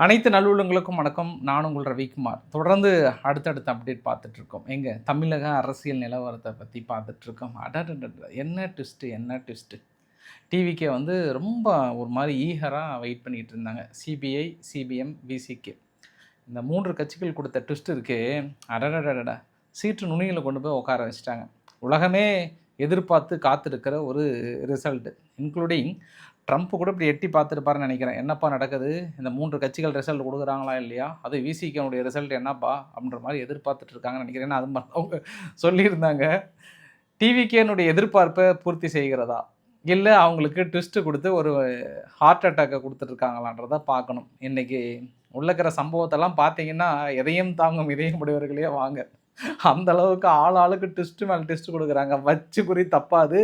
அனைத்து நல்லுள்ளங்களுக்கும் வணக்கம். நான் உங்கள் ரவிக்குமார். தொடர்ந்து அடுத்தடுத்த அப்டேட் பார்த்துட்ருக்கோம். தமிழக அரசியல் நிலவரத்தை பற்றி பார்த்துட்ருக்கோம். அடடடட என்ன ட்விஸ்ட்டு என்ன ட்விஸ்ட்டு. டிவிக்கே வந்து ரொம்ப ஒரு மாதிரி ஈகராக வெயிட் பண்ணிகிட்டு இருந்தாங்க. சிபிஐ, சிபிஎம், விசிகே இந்த 3 கட்சிகள் கொடுத்த ட்விஸ்ட் இருக்கே, அடடடடா சீற்று நுனியில் கொண்டு போய் உட்கார வச்சுட்டாங்க. உலகமே எதிர்பார்த்து காத்திருக்கிற ஒரு ரிசல்ட்டு, இன்க்ளூடிங் ட்ரம்ப் கூட இப்படி எட்டி பார்த்துருப்பாருன்னு நினைக்கிறேன். என்னப்பா நடக்குது, இந்த 3 கட்சிகள் ரிசல்ட் கொடுக்குறாங்களா இல்லையா, அது விசிகேனுடைய ரிசல்ட் என்னப்பா அப்படின்ற மாதிரி எதிர்பார்த்துட்டு இருக்காங்கன்னு நினைக்கிறேன். ஏன்னா அது மாதிரி அவங்க சொல்லியிருந்தாங்க. டிவிகேனுடைய எதிர்பார்ப்பை பூர்த்தி செய்கிறதா, இல்லை அவங்களுக்கு ட்விஸ்ட்டு கொடுத்து ஒரு ஹார்ட் அட்டாக்கை கொடுத்துட்ருக்காங்களான்றதை பார்க்கணும். இன்றைக்கி உள்ளக்கிற சம்பவத்தெல்லாம் பார்த்தீங்கன்னா எதையும் தாங்கும் இதயம் உடையவர்களே வாங்க. அந்த அளவுக்கு ஆளுக்கு ட்விஸ்ட்டு மேலே ட்விஸ்ட் கொடுக்குறாங்க. வச்சு குறி தப்பாது,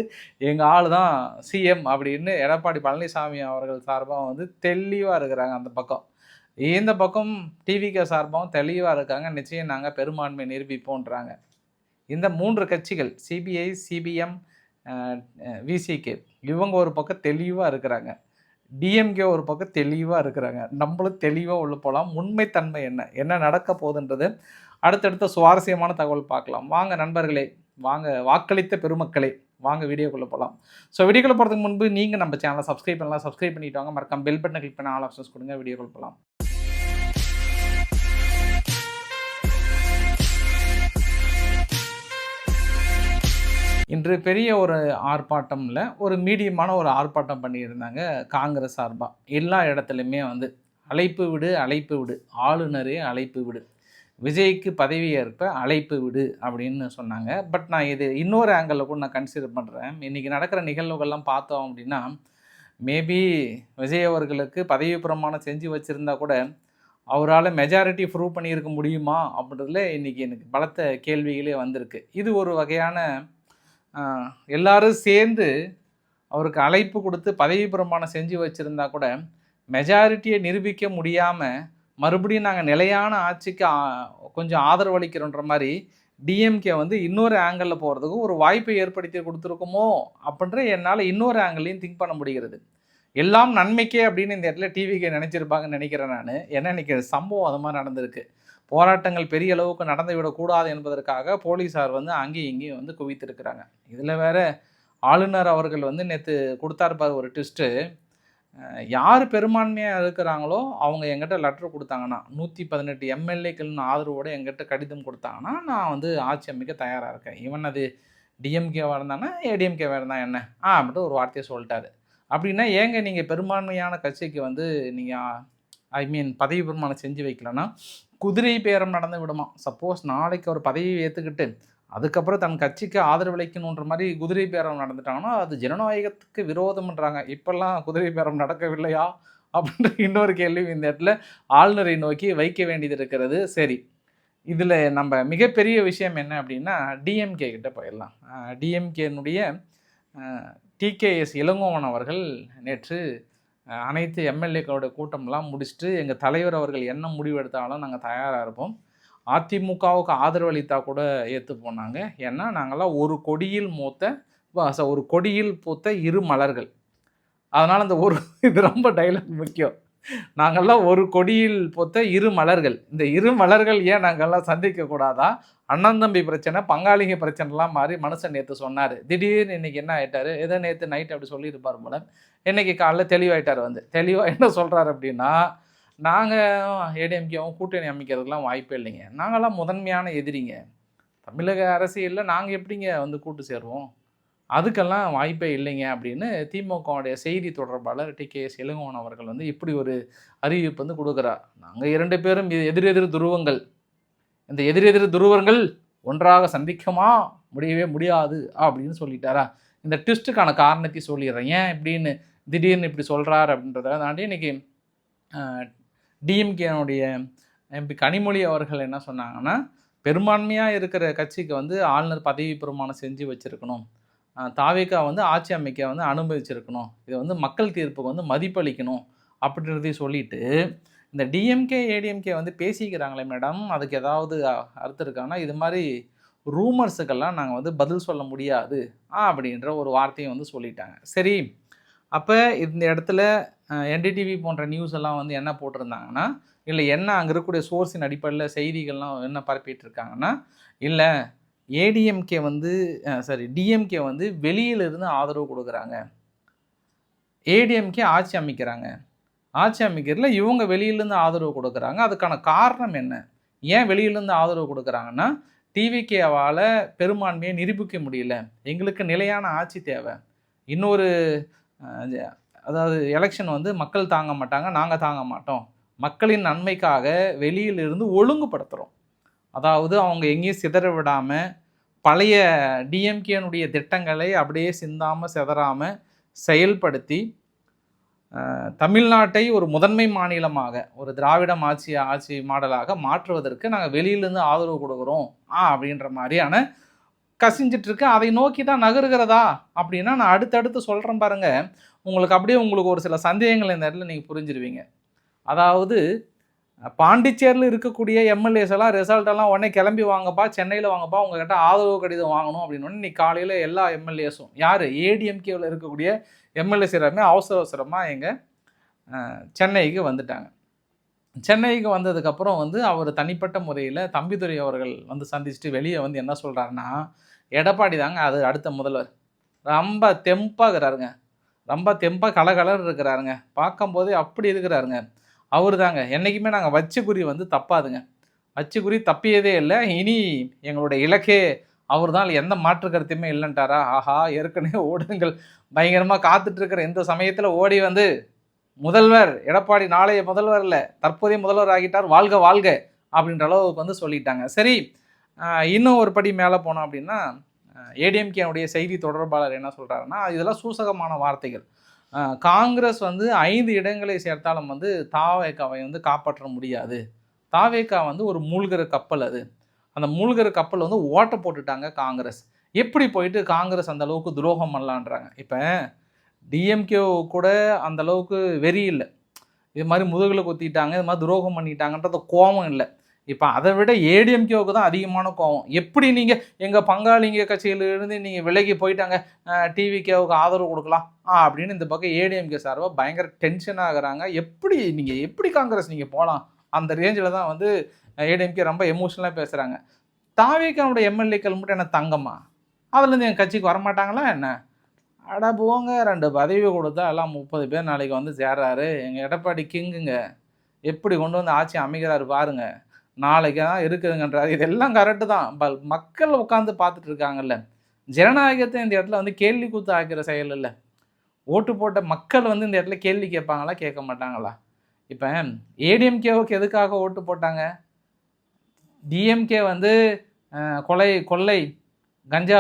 எங்கள் ஆள் தான் சிஎம் அப்படின்னு எடப்பாடி பழனிசாமி அவர்கள் சார்பாக வந்து தெளிவாக இருக்கிறாங்க. அந்த பக்கம் இந்த பக்கம் டிவிகே சார்பாகவும் தெளிவாக இருக்காங்க. நிச்சயம் நாங்கள் பெரும்பான்மை நிரூபிப்போன்றாங்க. இந்த 3 கட்சிகள் சிபிஐ, சிபிஎம், விசிகே இவங்க ஒரு பக்கம் தெளிவாக இருக்கிறாங்க. டிஎம்கே ஒரு பக்கம் தெளிவாக இருக்கிறாங்க. நம்மளும் தெளிவாக உள்ள போகலாம். உண்மைத்தன்மை என்ன நடக்க போகுதுன்றது அடுத்தடுத்த சுவாரஸ்யமான தகவல் பார்க்கலாம். வாங்க நண்பர்களே, வாங்க வாக்களித்த பெருமக்களே, வாங்க வீடியோக்குள்ளே போகலாம். ஸோ வீடியோக்குள்ளே போகிறதுக்கு முன்பு நீங்கள் நம்ம சேனலை சப்ஸ்கிரைப் பண்ணலாம். சப்ஸ்கிரைப் பண்ணிட்டு வாங்க. மறக்காம பெல் பட்டனை கிளிக் பண்ண ஆல் ஆப்ஷன்ஸ் கொடுங்க. வீடியோக்குள்ளே போகலாம். இன்று பெரிய ஒரு ஆர்ப்பாட்டம் இல்லை, ஒரு மீடியமான ஒரு ஆர்ப்பாட்டம் பண்ணியிருந்தாங்க காங்கிரஸ் சார்பாக. எல்லா இடத்துலையுமே வந்து அழைப்பு விடு அழைப்பு விடு, ஆளுநரே அழைப்பு விடு, விஜய்க்கு பதவி ஏற்ப அழைப்பு விடு அப்படின்னு சொன்னாங்க. பட் நான் இது இன்னொரு ஆங்கிளில் கூட நான் கன்சிடர் பண்ணுறேன். இன்றைக்கி நடக்கிற நிகழ்வுகள்லாம் பார்த்தோம் அப்படின்னா, மேபி விஜய் அவர்களுக்கு பதவி பிரமாணம் செஞ்சு வச்சுருந்தா கூட அவரால் மெஜாரிட்டி ப்ரூவ் பண்ணியிருக்க முடியுமா அப்படின்றதுல இன்றைக்கி எனக்கு பலத்த கேள்விகளே வந்திருக்கு. இது ஒரு வகையான எல்லாரும் சேர்ந்து அவருக்கு அழைப்பு கொடுத்து பதவி பிரமாணம் செஞ்சு வச்சுருந்தா கூட மெஜாரிட்டியை நிரூபிக்க முடியாமல் மறுபடியும் நாங்கள் நிலையான ஆட்சிக்கு கொஞ்சம் ஆதரவு அளிக்கிறோன்ற மாதிரி டிஎம்கே வந்து இன்னொரு ஆங்கிளில் போகிறதுக்கு ஒரு வாய்ப்பை ஏற்படுத்தி கொடுத்துருக்குமோ அப்படின்ற என்னால் இன்னொரு ஆங்கிளையும் திங்க் பண்ண முடிகிறது. எல்லாம் நன்மைக்கே அப்படின்னு இந்த இடத்துல டிவிக்கு நினச்சிருப்பாங்கன்னு நினைக்கிறேன் நான். ஏன்னா இன்றைக்கி சம்பவம் அது மாதிரி நடந்திருக்கு. போராட்டங்கள் பெரிய அளவுக்கு நடந்து விடக்கூடாது என்பதற்காக போலீஸார் வந்து அங்கேயும் இங்கேயும் வந்து குவித்திருக்கிறாங்க. இதில் வேறு ஆளுநர் அவர்கள் வந்து நேற்று கொடுத்தாருப்பார் ஒரு ட்விஸ்ட்டு. யார் பெரும்பான்மையாக இருக்கிறாங்களோ அவங்க எங்கிட்ட லெட்ரு கொடுத்தாங்கன்னா, 118 எம்எல்ஏக்கள்னு ஆதரவோடு எங்கிட்ட கடிதம் கொடுத்தாங்கன்னா நான் வந்து ஆட்சி அமைக்க தயாராக இருக்கேன். ஈவன் அது டிஎம்கேவாக இருந்தானா ஏடிஎம்கேவாக இருந்தால் என்ன அப்படின்ட்டு ஒரு வார்த்தையை சொல்லிட்டாரு. அப்படின்னா ஏங்க நீங்கள் பெரும்பான்மையான கட்சிக்கு வந்து நீங்கள் பதவி பிரமாணம் செஞ்சு வைக்கலன்னா குதிரை பேரம் நடந்து விடுமா. சப்போஸ் நாளைக்கு ஒரு பதவியை ஏற்றுக்கிட்டு அதுக்கப்புறம் தன் கட்சிக்கு ஆதரவளிக்கணுன்ற மாதிரி குதிரை பேரம் நடந்துட்டாங்கன்னா அது ஜனநாயகத்துக்கு விரோதம்ன்றாங்க. இப்போல்லாம் குதிரை பேரம் நடக்கவில்லையா அப்படின்ற இன்னொரு கேள்வி இந்த இடத்துல ஆளுநரை நோக்கி வைக்க வேண்டியது இருக்கிறது. சரி, இதில் நம்ம மிகப்பெரிய விஷயம் என்ன அப்படின்னா டிஎம்கே கிட்ட போயிடலாம். டிஎம்கேனுடைய டிகேஎஸ் இளங்கோவன் அவர்கள் நேற்று அனைத்து எம்எல்ஏக்களோட கூட்டம்லாம் முடிச்சுட்டு எங்கள் தலைவர் அவர்கள் என்ன முடிவு எடுத்தாலும் நாங்கள் தயாராக இருப்போம், அதிமுகவுக்கு ஆதரவு அளித்தா கூட ஏற்று போனாங்க. ஏன்னா நாங்கள்லாம் ஒரு கொடியில் பூத்த இரு மலர்கள். அதனால் அந்த இது ரொம்ப டைலாக் முக்கியம். நாங்கள்லாம் ஒரு கொடியில் பூத்த இரு மலர்கள். இந்த இரு மலர்கள் ஏன் நாங்கள்லாம் சந்திக்கக்கூடாதா? அண்ணன் தம்பி பிரச்சனை, பங்காளிங்க பிரச்சனைலாம் மாதிரி மனுஷன் நேற்று சொன்னார். திடீர்னு இன்றைக்கி என்ன ஆகிட்டார், ஏதோ நேற்று நைட் அப்படி சொல்லியிருப்பார் போல. இன்றைக்கி காலைல தெளிவாயிட்டார். தெளிவாக என்ன சொல்கிறார் அப்படின்னா, நாங்கள் ஏடிஎம்கேவும் கூட்டணி அமைக்கிறதுக்கெலாம் வாய்ப்பே இல்லைங்க, நாங்கள்லாம் முதன்மையான எதிரிங்க, தமிழக அரசியலில் நாங்கள் எப்படிங்க வந்து கூட்டு சேருவோம், அதுக்கெல்லாம் வாய்ப்பே இல்லைங்க அப்படின்னு திமுகவுடைய செய்தி தொடர்பாளர் டிகேஎஸ் இளங்கோவன் அவர்கள் வந்து இப்படி ஒரு அறிவிப்பு வந்து கொடுக்குறார். நாங்கள் 2 பேரும் எதிரெதிர் துருவங்கள், இந்த எதிரெதிர் துருவங்கள் ஒன்றாக சந்திக்குமா, முடியவே முடியாது அப்படின்னு சொல்லிட்டாரா. இந்த ட்விஸ்ட்டுக்கான காரணத்தை சொல்லிடுறேன், ஏன் இப்படின்னு திடீர்னு இப்படி சொல்கிறார் அப்படின்றத தாண்டி இன்றைக்கி டிஎம்கேனுடைய எம்பி கனிமொழி அவர்கள் என்ன சொன்னாங்கன்னா, பெரும்பான்மையாக இருக்கிற கட்சிக்கு வந்து ஆளுநர் பதவி பிரமாணம் செஞ்சு வச்சுருக்கணும், தாவேகா வந்து ஆட்சி அமைக்க வந்து அனுமதிச்சிருக்கணும், இதை வந்து மக்கள் தீர்ப்புக்கு வந்து மதிப்பளிக்கணும் அப்படின்றதையும் சொல்லிவிட்டு, இந்த டிஎம்கே ஏடிஎம்கே வந்து பேசிக்கிறாங்களே மேடம், அதுக்கு ஏதாவது அர்த்தம் இருக்காங்கன்னா இது மாதிரி ரூமர்ஸுக்கெல்லாம் நாங்கள் வந்து பதில் சொல்ல முடியாது அப்படின்ற ஒரு வார்த்தையை வந்து சொல்லிட்டாங்க. சரி, அப்போ இந்த இடத்துல என்டிடிவி போன்ற நியூஸ் எல்லாம் வந்து என்ன போட்டிருந்தாங்கன்னா, இல்லை என்ன அங்கே இருக்கக்கூடிய சோர்ஸின் அடிப்படையில் செய்திகள்லாம் என்ன பரப்பிட்டு இருக்காங்கன்னா, இல்லை ஏடிஎம்கே வந்து டிஎம்கே வந்து வெளியிலிருந்து ஆதரவு கொடுக்குறாங்க, ஏடிஎம்கே ஆட்சி அமைக்கிறாங்க, ஆட்சி அமைக்கிறதுல இவங்க வெளியிலேருந்து ஆதரவு கொடுக்குறாங்க. அதுக்கான காரணம் என்ன? ஏன் வெளியிலேருந்து ஆதரவு கொடுக்குறாங்கன்னா, டிவிகேவால் பெரும்பான்மையை நிரூபிக்க முடியல, எங்களுக்கு நிலையான ஆட்சி தேவை, இன்னொரு அதாவது எலெக்ஷன் வந்து மக்கள் தாங்க மாட்டாங்க, நாங்கள் தாங்க மாட்டோம், மக்களின் நன்மைக்காக வெளியிலிருந்து ஒழுங்குபடுத்துகிறோம். அதாவது அவங்க எங்கேயும் சிதற விடாமல் பழைய டிஎம்கேனுடைய திட்டங்களை அப்படியே சிந்தாமல் சிதறாமல் செயல்படுத்தி தமிழ்நாட்டை ஒரு முதன்மை மாநிலமாக, ஒரு திராவிடம் ஆட்சி மாடலாக மாற்றுவதற்கு நாங்கள் வெளியிலேருந்து ஆதரவு கொடுக்குறோம் அப்படின்ற மாதிரியான கசிஞ்சிட்ருக்கு. அதை நோக்கி தான் நகருகிறதா அப்படின்னா நான் அடுத்தடுத்து சொல்கிறேன் பாருங்கள். உங்களுக்கு அப்படியே உங்களுக்கு ஒரு சில சந்தேகங்கள் இந்த இடத்துல நீங்கள் புரிஞ்சிருவீங்க. அதாவது பாண்டிச்சேரியில் இருக்கக்கூடிய எம்எல்ஏஸ் எல்லாம் ரிசல்ட்டெல்லாம் உடனே கிளம்பி வாங்கப்பா, சென்னையில் வாங்கப்பா, உங்கள்கிட்ட ஆதரவு கடிதம் வாங்கணும் அப்படின்னு இன்னைக்கு காலையில் எல்லா எம்எல்ஏஸும் யார் ஏடிஎம்கேவில் இருக்கக்கூடிய எம்எல்ஏஸ் எல்லாருமே அவசரமாக எங்கள் சென்னைக்கு வந்துட்டாங்க. சென்னைக்கு வந்ததுக்கப்புறம் வந்து அவர் தனிப்பட்ட முறையில் தம்பிதுரை அவர்கள் வந்து சந்திச்சுட்டு வெளியே வந்து என்ன சொல்கிறாருன்னா, எடப்பாடி தாங்க அது அடுத்த முதல்வர், ரொம்ப தெம்பாகிறாருங்க, ரொம்ப தெம்பாக கலகலர் இருக்கிறாருங்க, பார்க்கும்போதே அப்படி இருக்கிறாருங்க, அவர் தாங்க என்றைக்குமே நாங்கள் வச்ச குறி வந்து தப்பாதுங்க, வச்ச குறி தப்பியதே இல்லை, இனி எங்களுடைய இலக்கே அவர் தான், எந்த மாற்று கருத்துமே இல்லைன்ட்டாரா. ஆஹா, ஏற்கனவே ஊடகங்கள் பயங்கரமாக காத்துட்ருக்கிற இந்த சமயத்தில் ஓடி வந்து முதல்வர் எடப்பாடி நாளைய முதல்வர் இல்லை தற்போதைய முதல்வர் ஆகிட்டார், வாழ்க வாழ்க அப்படின்ற அளவுக்கு வந்து சொல்லிட்டாங்க. சரி, இன்னும் ஒரு படி மேலே போனோம் அப்படின்னா, ஏடிஎம்கேனுடைய செய்தி தொடர்பாளர் என்ன சொல்கிறாருன்னா, இதெல்லாம் சூசகமான வார்த்தைகள், காங்கிரஸ் வந்து 5 இடங்களை சேர்த்தாலும் வந்து தாவேகாவை வந்து காப்பாற்ற முடியாது, தாவேகா வந்து ஒரு மூழ்கிற கப்பல், அது அந்த மூழ்கிற கப்பல் வந்து ஓட்ட போட்டுட்டாங்க காங்கிரஸ், எப்படி போயிட்டு காங்கிரஸ் அந்த அளவுக்கு துரோகம் பண்ணலான்றாங்க. இப்போ டிஎம்கே கூட அந்த அளவுக்கு வெறி இல்லை, இது மாதிரி முதுகில் குத்திட்டாங்க, இது மாதிரி துரோகம் பண்ணிட்டாங்கன்றது கோபம் இல்லை. இப்போ அதை விட ஏடிஎம்கேவுக்கு தான் அதிகமான கோபம். எப்படி நீங்கள் எங்கள் பங்காளிங்க கட்சியிலிருந்து நீங்கள் விலகி போயிட்டாங்க, டிவிகேவுக்கு ஆதரவு கொடுக்கலாம் அப்படின்னு இந்த பக்கம் ஏடிஎம்கே சார்பாக பயங்கர டென்ஷன் ஆகுறாங்க. எப்படி காங்கிரஸ் நீங்கள் போகலாம், அந்த ரேஞ்சில் தான் வந்து ஏடிஎம்கே ரொம்ப எமோஷனலாக பேசுகிறாங்க. தாவேக்காவுடைய எம்எல்ஏக்கள் மட்டும் என்ன தங்கம்மா, அதுலேருந்து என் கட்சிக்கு வரமாட்டாங்களா என்ன? அடா போங்க, 2 பதவி கொடுத்தா எல்லாம் 30 பேர் நாளைக்கு வந்து சேர்றாரு, எங்கள் எடப்பாடி கிங்குங்க, எப்படி கொண்டு வந்து ஆட்சி அமைக்கிறாரு பாருங்க, நாளைக்கு தான் இருக்குதுங்கன்றாரு. இதெல்லாம் கரெக்டு தான், மக்கள் உட்காந்து பார்த்துட்டு இருக்காங்கல்ல, ஜனநாயகத்தை இந்த இடத்துல வந்து கேள்வி கூத்து ஆக்கிற செயல் இல்லை. ஓட்டு போட்ட மக்கள் வந்து இந்த இடத்துல கேள்வி கேட்பாங்களா, கேட்க மாட்டாங்களா? இப்போ ஏடிஎம்கேவுக்கு எதுக்காக ஓட்டு போட்டாங்க? டிஎம்கே வந்து கொள்ளை கஞ்சா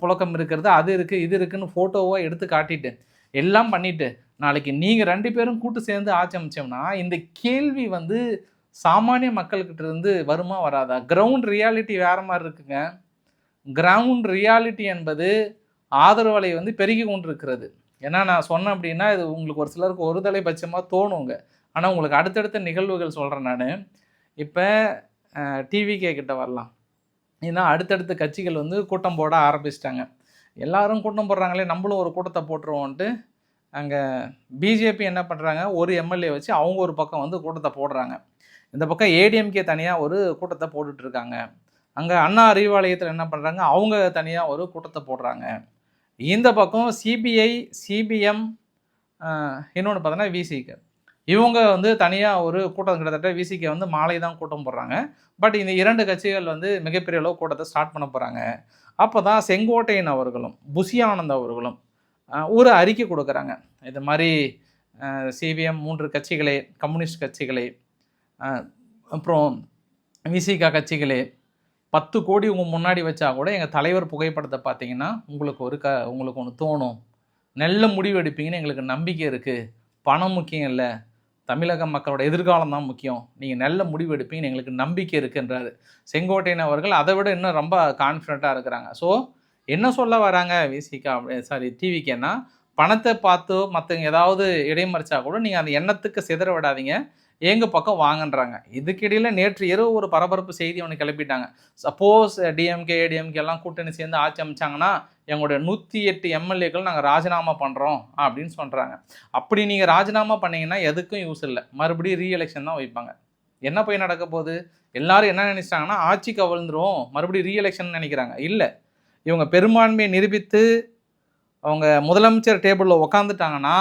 புழக்கம் இருக்கிறது, அது இருக்குது இது இருக்குதுன்னு ஃபோட்டோவாக எடுத்து காட்டிட்டு எல்லாம் பண்ணிவிட்டு நாளைக்கு நீங்கள் 2 பேரும் கூட்டு சேர்ந்து ஆட்சி அமைச்சோம்னா இந்த கேள்வி வந்து சாமானிய மக்கள்கிட்ட இருந்து வருமா வராதா? கிரவுண்ட் ரியாலிட்டி வேறு மாதிரி இருக்குங்க. கிரவுண்ட் ரியாலிட்டி என்பது ஆதரவலை வந்து பெருகி கொண்டு இருக்கிறது. ஏன்னா நான் சொன்னேன் அப்படின்னா இது உங்களுக்கு ஒரு சிலருக்கு ஒரு தலைபட்சமாக தோணுங்க, ஆனால் உங்களுக்கு அடுத்தடுத்த நிகழ்வுகள் சொல்கிறேன் நான். இப்போ டிவிகே கிட்ட வரலாம். ஏன்னா அடுத்தடுத்த கட்சிகள் வந்து கூட்டம் போட ஆரம்பிச்சிட்டாங்க. எல்லாரும் கூட்டம் போடுறாங்களே, நம்மளும் ஒரு கூட்டத்தை போட்டுருவோன்ட்டு அங்கே பிஜேபி என்ன பண்ணுறாங்க, ஒரு எம்எல்ஏ வச்சு அவங்க ஒரு பக்கம் வந்து கூட்டத்தை போடுறாங்க. இந்த பக்கம் ஏடிஎம்கே தனியாக ஒரு கூட்டத்தை போட்டுட்ருக்காங்க. அங்கே அண்ணா அறிவாலயத்தில் என்ன பண்ணுறாங்க, அவங்க தனியாக ஒரு கூட்டத்தை போடுறாங்க. இந்த பக்கம் சிபிஐ, சிபிஎம், இன்னொன்று பார்த்தோன்னா விசிகே, இவங்க வந்து தனியாக ஒரு கூட்டம், கிட்டத்தட்ட விசிகே வந்து மாலை தான் கூட்டம் போடுறாங்க. பட் இந்த 2 கட்சிகள் வந்து மிகப்பெரிய அளவு கூட்டத்தை ஸ்டார்ட் பண்ண போகிறாங்க. அப்போ தான் செங்கோட்டையன் அவர்களும் புஷி ஆனந்த் அவர்களும் ஒரு அறிக்கை கொடுக்குறாங்க. இது மாதிரி சிபிஎம் 3 கட்சிகளே, கம்யூனிஸ்ட் கட்சிகளே, அப்புறம் விசிகா கட்சிகளே, 10 கோடி உங்கள் முன்னாடி வச்சா கூட எங்கள் தலைவர் புகைப்படத்தை பார்த்தீங்கன்னா உங்களுக்கு ஒன்று தோணும், நல்ல முடிவு எடுப்பீங்கன்னு எங்களுக்கு நம்பிக்கை இருக்குது, பணம் முக்கியம் இல்லை, தமிழக மக்களோட எதிர்காலம் தான் முக்கியம், நீங்கள் நல்ல முடிவு எடுப்பீங்கன்னு எங்களுக்கு நம்பிக்கை இருக்குன்றாரு செங்கோட்டையன் அவர்கள். அதை விட இன்னும் ரொம்ப கான்ஃபிடண்ட்டாக இருக்கிறாங்க. ஸோ என்ன சொல்ல வராங்க டிவிக்கேன்னா, பணத்தை பார்த்தோ மற்றவங்க ஏதாவது இடைமறிச்சா கூட நீங்கள் அந்த எண்ணத்துக்கு சிதற விடாதீங்க, எங்கள் பக்கம் வாங்கன்றாங்க. இதுக்கிடையில் நேற்று இரவு ஒரு பரபரப்பு செய்தி ஒன்று கிளப்பிட்டாங்க. சப்போஸ் டிஎம்கே ஏடிஎம்கே எல்லாம் கூட்டணி சேர்ந்து ஆட்சி அமைச்சாங்கன்னா எங்களுடைய 108 எம்எல்ஏக்கள் நாங்கள் ராஜினாமா பண்ணுறோம் அப்படின்னு சொல்கிறாங்க. அப்படி நீங்கள் ராஜினாமா பண்ணிங்கன்னா எதுக்கும் யூஸ் இல்லை, மறுபடியும் ரீஎலெக்ஷன் தான் வைப்பாங்க. என்ன போய் நடக்க போகுது? எல்லாரும் என்ன நினைச்சாங்கன்னா ஆட்சி கவிழ்ந்துரும், மறுபடியும் ரீஎலெக்ஷன் நினைக்கிறாங்க. இல்லை, இவங்க பெரும்பான்மையை நிரூபித்து அவங்க முதலமைச்சர் டேபிளில் உக்காந்துட்டாங்கன்னா,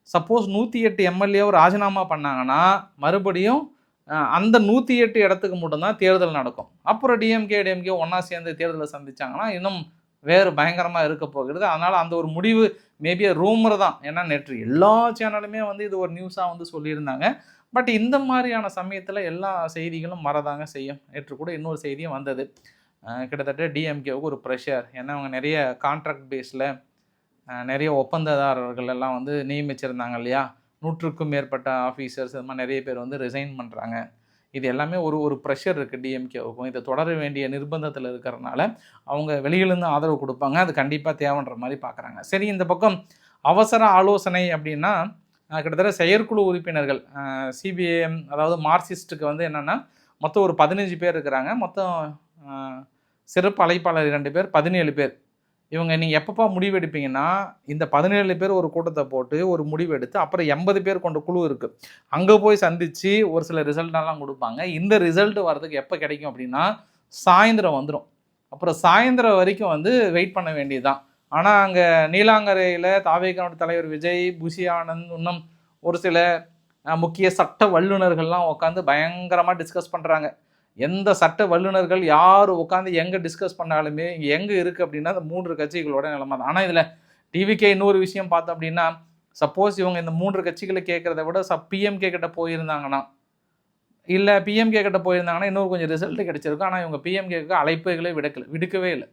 சப்போஸ் 108 எம்எல்ஏவை ராஜினாமா பண்ணாங்கன்னா மறுபடியும் அந்த 108 இடத்துக்கு மட்டும்தான் தேர்தல் நடக்கும். அப்புறம் டிஎம்கே ஒன்றா சேர்ந்து தேர்தலை சந்திச்சாங்கன்னா இன்னும் வேறு பயங்கரமாக இருக்க போகிறது. அதனால் அந்த ஒரு முடிவு மேபி ரூமர் தான். ஏன்னா நேற்று எல்லா சேனலுமே வந்து இது ஒரு நியூஸாக வந்து சொல்லியிருந்தாங்க. பட் இந்த மாதிரியான சமயத்தில் எல்லா செய்திகளும் வரதாங்க செய்யும். நேற்று கூட இன்னொரு செய்தியும் வந்தது. கிட்டத்தட்ட டிஎம்கேவுக்கு ஒரு ப்ரெஷர். ஏன்னா அவங்க நிறைய கான்ட்ராக்ட் பேஸில் நிறைய ஒப்பந்ததாரர்கள் எல்லாம் வந்து நியமிச்சிருந்தாங்க இல்லையா, 100க்கும் மேற்பட்ட ஆஃபீஸர்ஸ் இது மாதிரி நிறைய பேர் வந்து ரிசைன் பண்ணுறாங்க. இது எல்லாமே ஒரு ப்ரெஷர் இருக்குது டிஎம்கேவுக்கும். இதை தொடர வேண்டிய நிர்பந்தத்தில் இருக்கிறதுனால அவங்க வெளியிலேருந்து ஆதரவு கொடுப்பாங்க. அது கண்டிப்பாக தேவைன்ற மாதிரி பார்க்குறாங்க. சரி, இந்த பக்கம் அவசர ஆலோசனை அப்படின்னா கிட்டத்தட்ட செயற்குழு உறுப்பினர்கள் சிபிஎம் அதாவது மார்க்சிஸ்ட்டுக்கு வந்து என்னென்னா மொத்தம் ஒரு 15 பேர் இருக்கிறாங்க. மொத்தம் சிறப்பு அழைப்பாளர் 2 பேர், 17 பேர். இவங்க நீங்கள் எப்பப்போ முடிவு எடுப்பீங்கன்னா, இந்த 17 பேர் ஒரு கூட்டத்தை போட்டு ஒரு முடிவு எடுத்து அப்புறம் 80 பேர் கொண்ட குழு இருக்குது, அங்கே போய் சந்தித்து ஒரு சில ரிசல்ட்டெல்லாம் கொடுப்பாங்க. இந்த ரிசல்ட் வர்றதுக்கு எப்போ கிடைக்கும் அப்படின்னா சாயந்தரம் வந்துடும். அப்புறம் சாயந்தரம் வரைக்கும் வந்து வெயிட் பண்ண வேண்டியது தான். ஆனால் அங்கே நீலாங்கரையில் தாவேகாவோட தலைவர் விஜய், புஷி ஆனந்த், இன்னும் ஒரு சில முக்கிய சட்ட வல்லுநர்கள்லாம் உட்காந்து பயங்கரமாக டிஸ்கஸ் பண்ணுறாங்க. எந்த சட்ட வல்லுநர்கள் யார் உட்காந்து எங்கே டிஸ்கஸ் பண்ணாலுமே இங்கே எங்கே இருக்குது அப்படின்னா அந்த 3 கட்சிகளோட நிலைமை தான். ஆனால் இதில் டிவிகே இன்னொரு விஷயம் பார்த்தோம் அப்படின்னா, சப்போஸ் இவங்க இந்த 3 கட்சிகளை கேட்குறத விட பிஎம்கே கிட்ட போயிருந்தாங்கன்னா, இல்லை பிஎம்கே கிட்ட போயிருந்தாங்கன்னா இன்னொரு கொஞ்சம் ரிசல்ட் கிடைச்சிருக்கும். ஆனால் இவங்க பிஎம்கேக்கு அழைப்புகளே விடுக்கவே இல்லை.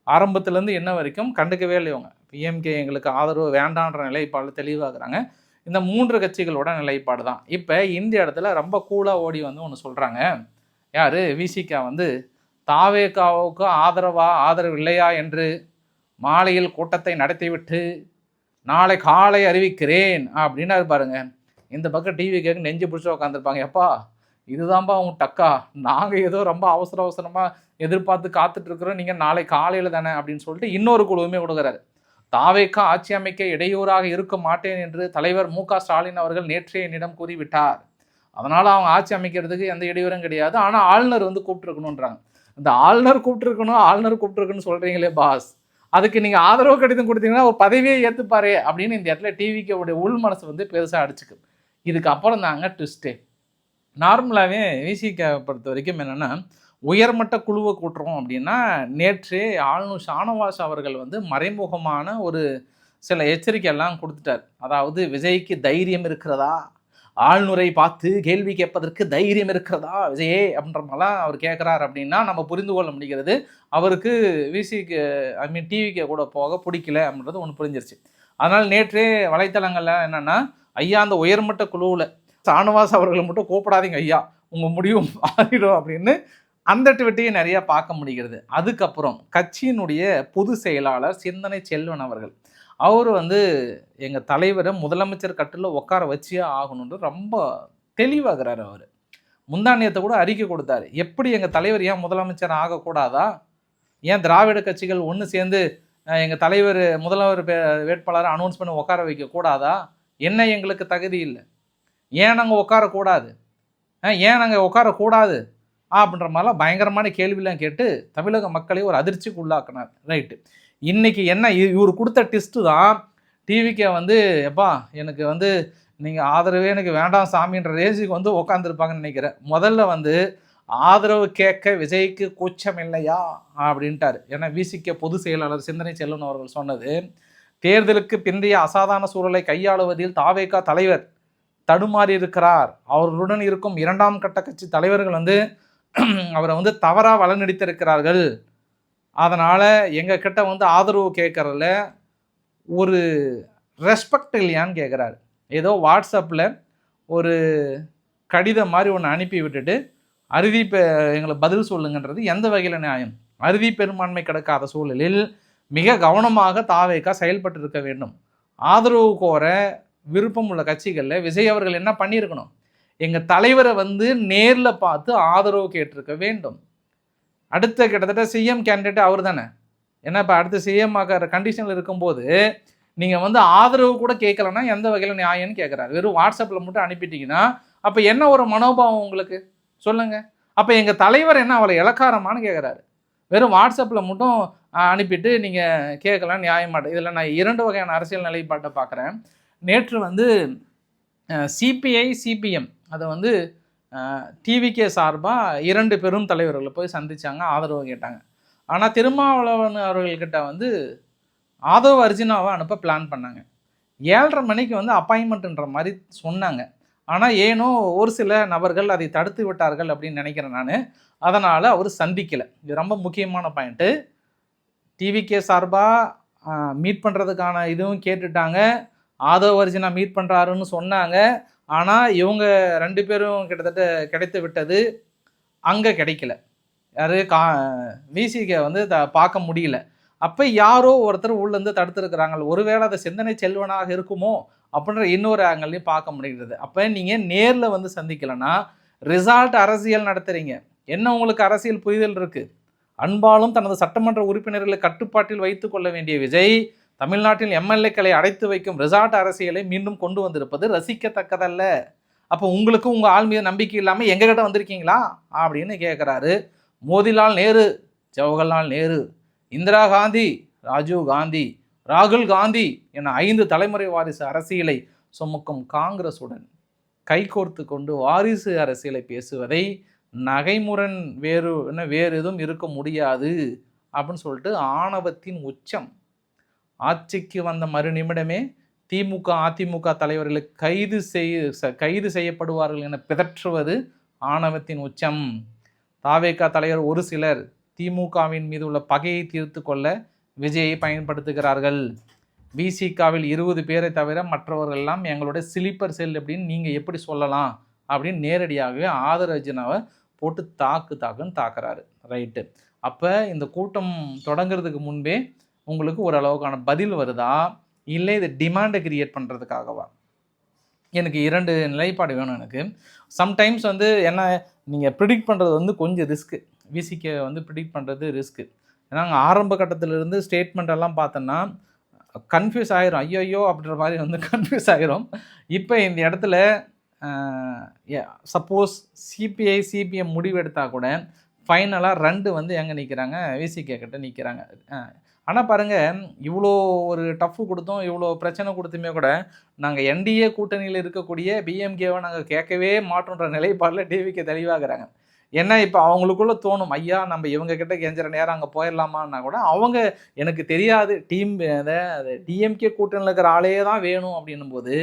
ஆரம்பத்துலேருந்து என்ன வரைக்கும் கண்டுக்கவே இல்லை. இவங்க பிஎம்கே எங்களுக்கு ஆதரவு வேண்டான்ற நிலைப்பாடு தெளிவாகிறாங்க. இந்த 3 கட்சிகளோட நிலைப்பாடு தான். இப்போ இந்த இடத்துல ரொம்ப கூலாக ஓடி வந்து ஒன்று சொல்கிறாங்க. யார்? விசிகா வந்து தாவேகாவுக்கு ஆதரவு இல்லையா என்று மாலையில் கூட்டத்தை நடத்திவிட்டு நாளை காலை அறிவிக்கிறேன் அப்படின்னு பாருங்க. இந்த பக்கம் டிவிக்கு நெஞ்சு பிடிச்சி உட்காந்துருப்பாங்க. எப்பா இதுதான்ப்பா அவங்க டக்கா, நாங்கள் ஏதோ ரொம்ப அவசரமாக எதிர்பார்த்து காத்துட்ருக்குறோம், நீங்கள் நாளை காலையில் தானே அப்படின்னு சொல்லிட்டு இன்னொரு குழுவுமே கொடுக்குறாரு. தாவேகா ஆட்சி அமைக்க இடையூறாக இருக்க மாட்டேன் என்று தலைவர் மு.க. ஸ்டாலின் அவர்கள் நேற்றே என்னிடம் கூறிவிட்டார். அதனால் அவங்க ஆட்சி அமைக்கிறதுக்கு எந்த இடையூறும் கிடையாது. ஆனால் ஆளுநர் வந்து கூப்பிட்டுருக்கணுன்றாங்க. இந்த ஆளுநர் கூப்பிட்டுருக்குன்னு சொல்கிறீங்களே பாஸ், அதுக்கு நீங்கள் ஆதரவு கடிதம் கொடுத்தீங்கன்னா ஒரு பதவியை ஏற்றுப்பாரே அப்படின்னு இந்த இடத்துல டிவிக்கோடைய உள் மனசு வந்து பெருசாக அடிச்சுக்கு. இதுக்கு அப்புறம் தாங்க ட்விஸ்ட்டே. நார்மலாகவே விசிகா பொறுத்த வரைக்கும் என்னென்னா, உயர்மட்ட குழுவை கூட்டுறோம் அப்படின்னா நேற்றே ஆளுநர் ஷானவாஸ் அவர்கள் வந்து மறைமுகமான ஒரு சில எச்சரிக்கையெல்லாம் கொடுத்துட்டார். அதாவது விஜய்க்கு தைரியம் இருக்கிறதா, ஆளுநரை பார்த்து கேள்வி கேட்பதற்கு தைரியம் இருக்கிறதா விஜயே அப்படின்ற மாதிரிலாம் அவர் கேட்குறாரு அப்படின்னா நம்ம புரிந்து கொள்ள முடிகிறது. அவருக்கு டிவிக்கு கூட போக பிடிக்கல அப்படின்றது ஒன்று புரிஞ்சிருச்சு. அதனால் நேற்றே வலைத்தளங்களில் என்னென்னா, ஐயா அந்த உயர்மட்ட குழுவில் ஷானவாஸ் அவர்களை மட்டும் கூப்பிடாதீங்க ஐயா, உங்கள் முடிவும் மாறிடும் அப்படின்னு அந்த ட்விட்டையும் நிறையா பார்க்க முடிகிறது. அதுக்கப்புறம் கட்சியினுடைய பொதுச் செயலாளர் சிந்தனை செல்வன் அவர்கள், அவர் வந்து எங்கள் தலைவரை முதலமைச்சர் கட்டில் உட்கார வச்சியே ஆகணும்னு ரொம்ப தெளிவாகிறார். அவர் முந்தானியத்தை கூட அறிக்கை கொடுத்தாரு. எப்படி எங்கள் தலைவர் ஏன் முதலமைச்சர் ஆகக்கூடாதா, ஏன் திராவிட கட்சிகள் ஒன்று சேர்ந்து எங்கள் தலைவர் முதல்வர் வேட்பாளரை அனௌன்ஸ் பண்ணி உட்கார வைக்கக்கூடாதா, என்ன எங்களுக்கு தகுதி இல்லை, ஏன் நாங்கள் உட்காரக்கூடாது, அப்படின்ற மாதிரிலாம் பயங்கரமான கேள்வியெலாம் கேட்டு தமிழக மக்களை ஒரு அதிர்ச்சிக்கு உள்ளாக்கினார். ரைட்டு, இன்றைக்கி என்ன இவர் கொடுத்த டெஸ்ட்டு தான் டிவிக்கே வந்து எப்பா எனக்கு வந்து நீங்கள் ஆதரவே எனக்கு வேண்டாம் சாமின்ற ரேஞ்சுக்கு வந்து உட்காந்துருப்பாங்கன்னு நினைக்கிறேன். முதல்ல வந்து ஆதரவு கேட்க விஜய்க்கு கூச்சம் இல்லையா அப்படின்ட்டார். ஏன்னா விசிக பொதுச் செயலாளர் சிந்தனை செல்வன் அவர்கள் சொன்னது, தேர்தலுக்கு பிந்தைய அசாதாரண சூழலை கையாளுவதில் தாவேகா தலைவர் தடுமாறி இருக்கிறார், அவர்களுடன் இருக்கும் 2ஆம் கட்ட கட்சி தலைவர்கள் வந்து அவரை வந்து தவறாக வழிநடத்தியிருக்கிறார்கள், அதனால் எங்கள் கிட்ட வந்து ஆதரவு கேட்குறதுல ஒரு ரெஸ்பெக்ட் இல்லையான்னு கேட்குறாரு. ஏதோ வாட்ஸ்அப்பில் ஒரு கடிதம் மாதிரி ஒன்று அனுப்பி விட்டுட்டு அறுதி எங்களை பதில் சொல்லுங்கன்றது எந்த வகையில் நியாயம்? அறுதி பெரும்பான்மை கிடைக்காத சூழலில் மிக கவனமாக தாவேகா செயல்பட்டு இருக்க வேண்டும். ஆதரவு கோர விருப்பம் உள்ள கட்சிகளில் விஜய் அவர்கள் என்ன பண்ணியிருக்கணும், எங்கள் தலைவரை வந்து நேரில் பார்த்து ஆதரவு கேட்டிருக்க வேண்டும். அடுத்த கிட்டத்தட்ட சிஎம் கேண்டிடேட் அவர் தானே, ஏன்னா இப்போ அடுத்து சிஎம் ஆகிற கண்டிஷனில் இருக்கும்போது நீங்கள் வந்து ஆதரவு கூட கேட்கலன்னா எந்த வகையில் நியாயம்னு கேட்குறாரு. வெறும் வாட்ஸ்அப்பில் மட்டும் அனுப்பிட்டீங்கன்னா அப்போ என்ன ஒரு மனோபாவம் உங்களுக்கு சொல்லுங்கள். அப்போ எங்கள் தலைவர் என்ன அவளை இலக்காரமானு கேட்குறாரு. வெறும் வாட்ஸ்அப்பில் மட்டும் அனுப்பிட்டு நீங்கள் கேட்கலாம் நியாயமாட்டேன். இதில் நான் 2 வகையான அரசியல் நிலைப்பாட்டை பார்க்குறேன். நேற்று வந்து சிபிஐ சிபிஎம் அதை வந்து டிவிகே சார்பாக 2 பெரும் தலைவர்களை போய் சந்தித்தாங்க, ஆதரவு கேட்டாங்க. ஆனால் திருமாவளவன் அவர்கள்கிட்ட வந்து ஆதவ் அர்ஜுனாவை அனுப்ப பிளான் பண்ணாங்க. 7:30 மணிக்கு வந்து அப்பாயின்மெண்ட்ன்ற மாதிரி சொன்னாங்க. ஆனால் ஏனோ ஒரு சில நபர்கள் அதை தடுத்து விட்டார்கள் அப்படின்னு நினைக்கிறேன் நான். அதனால் அவர் சந்திக்கலை. இது ரொம்ப முக்கியமான பாயிண்ட்டு. டிவிகே சார்பாக மீட் பண்ணுறதுக்கான இதுவும் கேட்டுட்டாங்க. ஆதவ் அர்ஜுனா மீட் பண்ணுறாருன்னு சொன்னாங்க. ஆனால் இவங்க 2 பேரும் கிட்டத்தட்ட கிடைத்து விட்டது. அங்கே கிடைக்கல. யார் விசிகே வந்து பார்க்க முடியல. அப்போ யாரோ ஒருத்தர் உள்ளேருந்து தடுத்துருக்குறாங்க. ஒருவேளை அதை சிந்தனை செல்வனாக இருக்குமோ அப்படின்ற இன்னொரு ஆங்கிள்லையும் பார்க்க முடிகிறது. அப்போ நீங்கள் நேரில் வந்து சந்திக்கலைன்னா ரிசால்ட் அரசியல் நடத்துகிறீங்க. என்ன உங்களுக்கு அரசியல் புரிதல் இருக்குது? அன்பாலும் தனது சட்டமன்ற உறுப்பினர்களை கட்டுப்பாட்டில் வைத்து கொள்ள வேண்டிய விஜய் தமிழ்நாட்டில் எம்எல்ஏக்களை அடைத்து வைக்கும் ரிசார்ட் அரசியலை மீண்டும் கொண்டு வந்திருப்பது ரசிக்கத்தக்கதல்ல. அப்போ உங்களுக்கு உங்கள் ஆள் மீது நம்பிக்கை இல்லாமல் எங்ககிட்ட வந்திருக்கீங்களா அப்படின்னு கேட்குறாரு. மோதிலால் நேரு, ஜவஹர்லால் நேரு, இந்திரா காந்தி, ராஜீவ் காந்தி, ராகுல் காந்தி என 5 தலைமுறை வாரிசு அரசியலை சுமக்கும் காங்கிரசுடன் கைகோர்த்து கொண்டு வாரிசு அரசியலை பேசுவதை நகைமுரண் வேறு எதுவும் இருக்க முடியாது அப்படின்னு சொல்லிட்டு ஆணவத்தின் உச்சம். ஆட்சிக்கு வந்த மறு நிமிடமே திமுக அதிமுக தலைவர்களை கைது செய்யப்படுவார்கள் என பிதற்றுவது ஆணவத்தின் உச்சம். தாவேகா தலைவர் ஒரு சிலர் திமுகவின் மீது உள்ள பகையை தீர்த்து கொள்ள விஜயை பயன்படுத்துகிறார்கள். விசிகாவில் 20 பேரை தவிர மற்றவர்கள்லாம் எங்களுடைய ஸ்லீப்பர் செல் அப்படின்னு நீங்கள் எப்படி சொல்லலாம் அப்படின்னு நேரடியாகவே ஆதவ் அர்ஜுனாவை போட்டு தாக்குன்னு தாக்குறாரு. ரைட்டு. அப்போ இந்த கூட்டம் தொடங்கிறதுக்கு முன்பே உங்களுக்கு ஓரளவுக்கான பதில் வருதா, இல்லை இதை டிமாண்டை கிரியேட் பண்ணுறதுக்காகவா? எனக்கு 2 நிலைப்பாடு வேணும். எனக்கு சம்டைம்ஸ் வந்து என்ன நீங்கள் ப்ரிடிக்ட் பண்ணுறது வந்து கொஞ்சம் ரிஸ்க்கு. விசிகே வந்து ப்ரிடிக்ட் பண்ணுறது ரிஸ்க்கு. ஏன்னா அங்கே ஆரம்ப கட்டத்திலிருந்து ஸ்டேட்மெண்ட் எல்லாம் பார்த்தோன்னா கன்ஃபியூஸ் ஆகிரும். ஐயோ அப்படின்ற மாதிரி வந்து கன்ஃபியூஸ் ஆகிரும். இப்போ இந்த இடத்துல சப்போஸ் சிபிஐ சிபிஎம் முடிவெடுத்தால் கூட ஃபைனலாக 2 வந்து எங்கே நிற்கிறாங்க? விசிகே கிட்ட நிற்கிறாங்க. ஆனால் பாருங்கள், இவ்வளோ ஒரு டஃப்பு கொடுத்தோம், இவ்வளோ பிரச்சனை கொடுத்துமே கூட நாங்கள் என்டிஏ கூட்டணியில் இருக்கக்கூடிய பிஎம்கேவை நாங்கள் கேட்கவே மாட்டோன்ற நிலைப்பாடில் டிவிக்கு தெளிவாகிறாங்க. ஏன்னா இப்போ அவங்களுக்குள்ளே தோணும், ஐயா நம்ம இவங்க கிட்ட கெஞ்சுற நேரம் அங்கே போயிடலாமான்னா கூட அவங்க எனக்கு தெரியாது, டீம் டிஎம்கே கூட்டணியில் இருக்கிற ஆளே தான் வேணும் அப்படின்னும் போது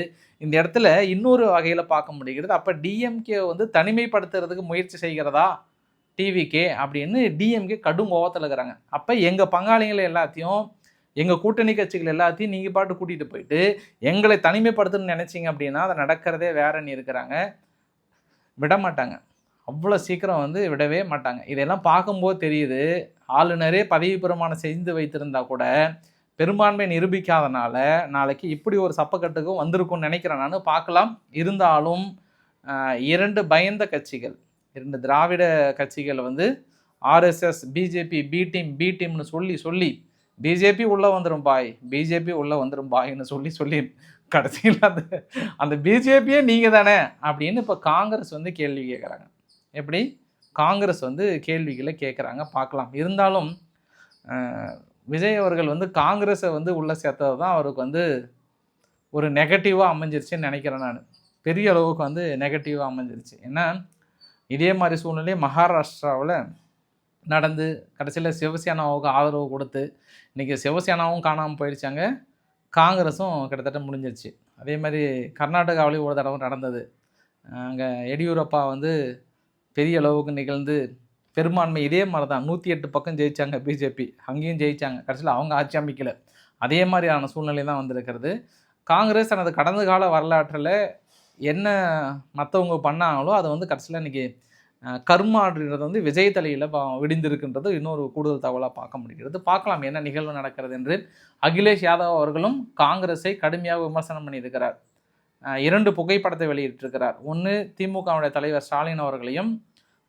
இந்த இடத்துல இன்னொரு வகையில் பார்க்க முடிகிறது. அப்போ டிஎம்கே வந்து தனிமைப்படுத்துறதுக்கு முயற்சி செய்கிறதா டிவிகே அப்படின்னு டிஎம்கே கடும் கோவத்தில் இருக்கிறாங்க. அப்போ எங்கள் பங்காளிகளை எல்லாத்தையும், எங்கள் கூட்டணி கட்சிகள் எல்லாத்தையும் நீங்கள் பாட்டு கூட்டிகிட்டு போயிட்டு எங்களை தனிமைப்படுத்தணும்னு நினச்சிங்க அப்படின்னா அதை நடக்கிறதே வேறன்னு இருக்கிறாங்க. விட மாட்டாங்க, அவ்வளோ சீக்கிரம் வந்து விடவே மாட்டாங்க. இதெல்லாம் பார்க்கும்போது தெரியுது, ஆளுநரே பதவி பிரமாணம் செய்து வைத்திருந்தா கூட பெரும்பான்மை நிரூபிக்காதனால நாளைக்கு இப்படி ஒரு சப்பக்கட்டுக்கும் வந்திருக்கும்னு நினைக்கிறேன் நான். பார்க்கலாம். இருந்தாலும் 2 பயந்த கட்சிகள், 2 திராவிட கட்சிகள் வந்து ஆர்எஸ்எஸ் பிஜேபி பி டீம்னு சொல்லி பிஜேபி உள்ளே வந்துடும் பாய்ன்னு சொல்லி கடைசியில் அந்த பிஜேபியே நீங்கள் தானே அப்படின்னு இப்போ காங்கிரஸ் வந்து கேள்வி கேட்குறாங்க. எப்படி காங்கிரஸ் வந்து கேள்விகளை கேட்குறாங்க பார்க்கலாம். இருந்தாலும் விஜய் அவர்கள் வந்து காங்கிரஸை வந்து உள்ளே சேர்த்தது தான் அவருக்கு வந்து ஒரு நெகட்டிவாக அமைஞ்சிருச்சுன்னு நினைக்கிறேன் நான். பெரிய அளவுக்கு வந்து நெகட்டிவாக அமைஞ்சிருச்சு. ஏன்னா இதே மாதிரி சூழ்நிலை மகாராஷ்டிராவில் நடந்து கடைசியில் சிவசேனாவுக்கு ஆதரவு கொடுத்து இன்றைக்கி சிவசேனாவும் காணாமல் போயிடுச்சாங்க, காங்கிரஸும் கிட்டத்தட்ட முடிஞ்சிருச்சு. அதே மாதிரி கர்நாடகாவிலேயும் ஒரு தடவை நடந்தது. அங்கே எடியூரப்பா வந்து பெரிய அளவுக்கு நிகழ்ந்து பெரும்பான்மை இதே மாதிரி தான் 108 பக்கம் ஜெயித்தாங்க பிஜேபி, அங்கேயும் ஜெயித்தாங்க. கடைசியில் அவங்க ஆட்சி அமைக்கலை. அதே மாதிரியான சூழ்நிலை தான் வந்திருக்கிறது. காங்கிரஸ் தனது கடந்த கால வரலாற்றில் என்ன மற்றவங்க பண்ணாங்களோ அதை வந்து கடைசியில் இன்றைக்கி கர்மாடுறது வந்து விஜய் தலையில் விடிந்திருக்குன்றது இன்னொரு கூடுதல் தகவலாக பார்க்க முடிகிறது. பார்க்கலாம் என்ன நிகழ்வு நடக்கிறது என்று. அகிலேஷ் யாதவ் அவர்களும் காங்கிரஸை கடுமையாக விமர்சனம் பண்ணியிருக்கிறார். 2 புகைப்படத்தை வெளியிட்டிருக்கிறார். ஒன்று திமுகவுடைய தலைவர் ஸ்டாலின் அவர்களையும்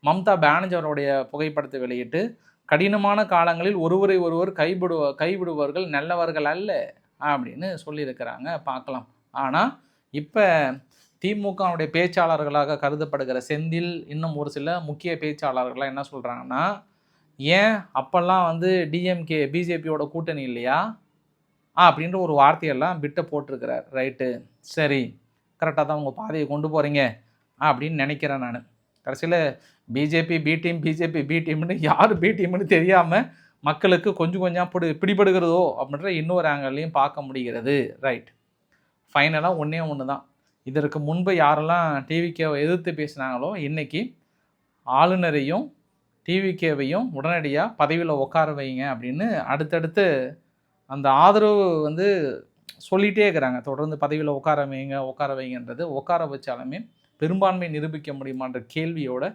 மம்தா பானர்ஜி அவருடைய புகைப்படத்தை வெளியிட்டு கடினமான காலங்களில் ஒருவரை ஒருவர் கைவிடுவார்கள் நல்லவர்கள் அல்ல அப்படின்னு சொல்லியிருக்கிறாங்க. பார்க்கலாம். ஆனால் இப்போ திமுகவுடைய பேச்சாளர்களாக கருதப்படுகிற செந்தில், இன்னும் ஒரு சில முக்கிய பேச்சாளர்கள்லாம் என்ன சொல்கிறாங்கன்னா, ஏன் அப்போல்லாம் வந்து டிஎம்கே பிஜேபியோட கூட்டணி இல்லையா அப்படின்ற ஒரு வார்த்தையெல்லாம் பிட்ட போட்டிருக்கிறார். ரைட்டு, சரி, கரெக்டாக தான் உங்கள் பாதையை கொண்டு போகிறீங்க அப்படின்னு நினைக்கிறேன் நான். கடைசியில் பிஜேபி பி டீம்னு யார் பி டீம்னு தெரியாமல் மக்களுக்கு கொஞ்சம் கொஞ்சம் பிடிபடுகிறதோ அப்படின்ற இன்னொரு ஆங்கிள்லையும் பார்க்க முடிகிறது. ரைட், ஃபைனலாக ஒன்று தான். இதற்கு முன்பு யாரெல்லாம் டிவிகேவை எதிர்த்து பேசினாங்களோ இன்றைக்கி ஆளுநரையும் டிவிகேவையும் உடனடியாக பதவியில் உட்கார வைங்க அப்படின்னு அடுத்தடுத்து அந்த ஆதரவு வந்து சொல்லிகிட்டே இருக்கிறாங்க. தொடர்ந்து பதவியில் உட்கார வைங்கன்றது. உட்கார வச்சாலுமே பெரும்பான்மை நிரூபிக்க முடியுமான்ற கேள்வியோடு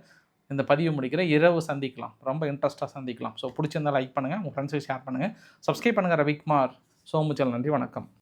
இந்த பதிவு முடிக்கிற. இரவு சந்திக்கலாம், ரொம்ப இன்ட்ரெஸ்ட்டாக சந்திக்கலாம். ஸோ பிடிச்சிருந்தால் லைக் பண்ணுங்கள், உங்கள் ஃப்ரெண்ட்ஸுக்கு ஷேர் பண்ணுங்கள், சப்ஸ்கிரைப் பண்ணுங்கள். ரவிக்குமார் சோமுச்சல். நன்றி, வணக்கம்.